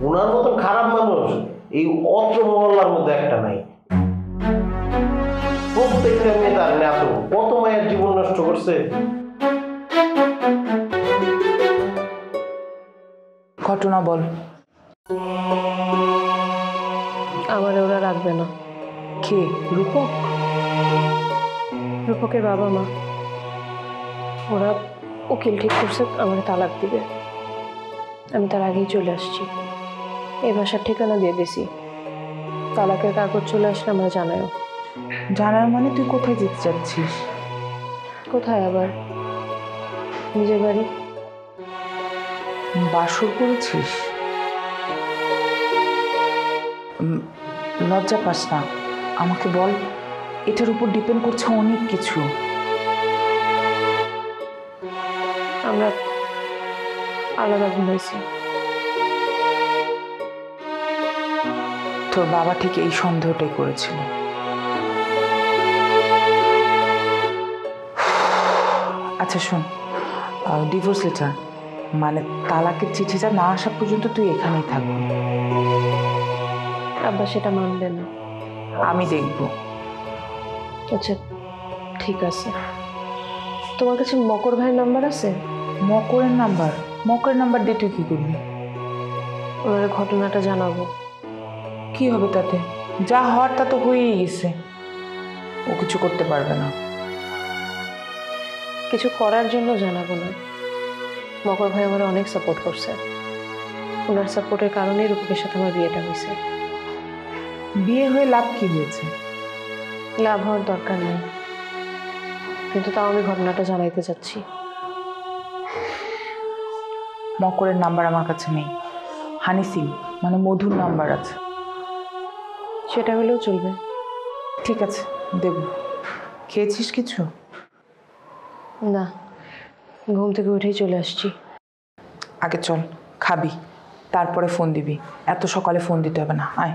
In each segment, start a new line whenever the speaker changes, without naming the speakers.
ওনার মতন খারাপ মানুষ এই অত্র মহল্লার মধ্যে একটা নাই। প্রত্যেকটা মেয়ে তার এত কত মায়ের জীবন নষ্ট করছে।
ঘটনা বল।
আমার ওরা রাখবে না।
কে? রূপক?
রূপকের বাবা মা ওরা উকিল ঠিক করছে আমার তালাক দিবে। আমি তার আগেই চলে আসছি, এই বাসার ঠিকানা দিয়ে দিছি। তালাকের কাগজ চলে আসলে আমরা জানাও।
জানার মানে তুই কোথায় যেতে চাচ্ছিস?
কোথায় আবার? নিজের বাড়ি।
বাসর করেছিস? লজ্জা পাস না? আমাকে বল, এটার উপর ডিপেন্ড করছে অনেক কিছু।
আমরা আলাদা ঘুমাইছি।
তোর বাবা ঠিক এই সন্দেহটাই করেছিল। আচ্ছা শোন, ডিভোর্স লেটার মানে তালাকের চিঠিটা না আসা পর্যন্ত তুই এখানেই থাকবি।
আব্বা সেটা মানবে না।
আমি দেখব।
আচ্ছা ঠিক আছে। তোমার কাছে মকর ভাইয়ের নাম্বার আছে?
মকরের নাম্বার? মকরের নাম্বার দিয়ে তুই কি করবি?
ওনার ঘটনাটা জানাবো।
কি হবে তাতে? যা হওয়ার তা তো হয়েই গেছে, ও কিছু করতে পারবে না।
কিছু করার জন্য জানাবো না। মকর ভাই আমার অনেক সাপোর্ট করছে, ওনার সাপোর্টের কারণেই রূপকের সাথে আমার বিয়েটা হয়েছে।
বিয়ে হয়ে লাভ কি হয়েছে?
লাভ হওয়ার দরকার নেই, কিন্তু তাও আমি ঘটনাটা জানাইতে চাচ্ছি।
মকরের নাম্বার আমার কাছে নেই, হানি সিং মানে মধুর নাম্বার আছে।
সেটা হলেও চলবে।
ঠিক আছে দেব। খেয়েছিস কিছু?
না, ঘুম থেকে উঠেই চলে আসছি।
আগে চল খাবি, তারপরে ফোন দিবি। এত সকালে ফোন দিতে হবে না, আয়।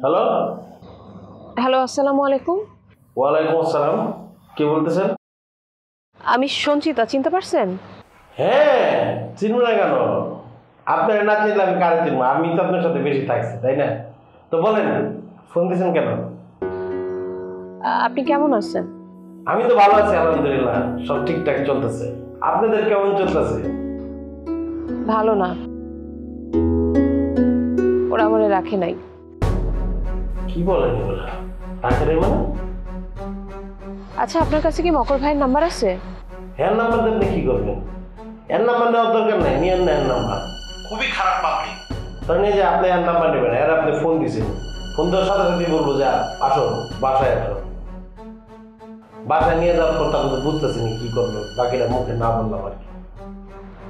হ্যালো
হ্যালো, আসসালামু আলাইকুম।
ওয়ালাইকুম আসসালাম। কে বলতেছেন?
আমি সঞ্চিতা, চিনতে পারছেন?
হ্যাঁ, চিনব না কেন? আপনার না চিনলে আমি কারে চিনবো? আমি তো আপনার সাথে বেশি থাকছি, তাই না? তো বলেন, ফোন দিয়েছেন কেন?
আপনি কেমন আছেন?
আমি তো ভালো আছি আলহামদুলিল্লাহ, সব ঠিকঠাক চলতেছে। আপনাদের কেমন চলতেছে?
ভালো না, ওরা আমারে রাখে নাই।
কি বলেন এগুলা? রাখে নাই মানে?
আচ্ছা, আপনার কাছে কি মকর ভাইয়ের নাম্বার আছে?
হ্যাঁ, নাম্বার দেন, কি করবেন? এর নাম্বার নেওয়ার দরকার নাই, নিয়ে নেন নাম্বার। খুবই খারাপ পাবলিক। তার নিয়ে যে আপনি এর নাম্বার নেবেন, এর আপনি ফোন দিয়েছেন, ফোন দেওয়ার সাথে সাথে বলবো যে আসো বাসায় আসো। বাসায় নিয়ে যাওয়ার পর তখন তো বুঝতেছি না কি করবো, বাকিটা মুখে না বললাম আর কি।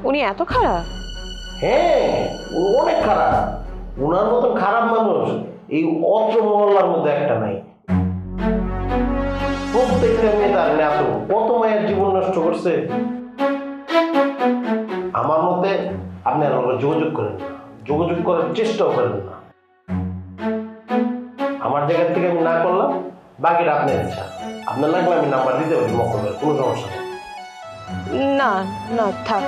উনি এত খারাপ?
হ্যাঁ, ও অনেক খারাপ। ওনার মতন খারাপ মানুষ এই অত্র মহল্লার মধ্যে একটা নাই। প্রত্যেকটা মেয়ে তার এত কত মায়ের জীবন নষ্ট করছে। আমার মতে আপনি আর যোগাযোগ করেন না, যোগাযোগ করার চেষ্টাও করেন না। আমার জায়গা থেকে আমি না করলাম, বাকিটা আপনার ইচ্ছা। আপনার লাগলে আমি নাম্বার দিতে পারি মকবের, কোনো সমস্যা নেই।
না না, থাক।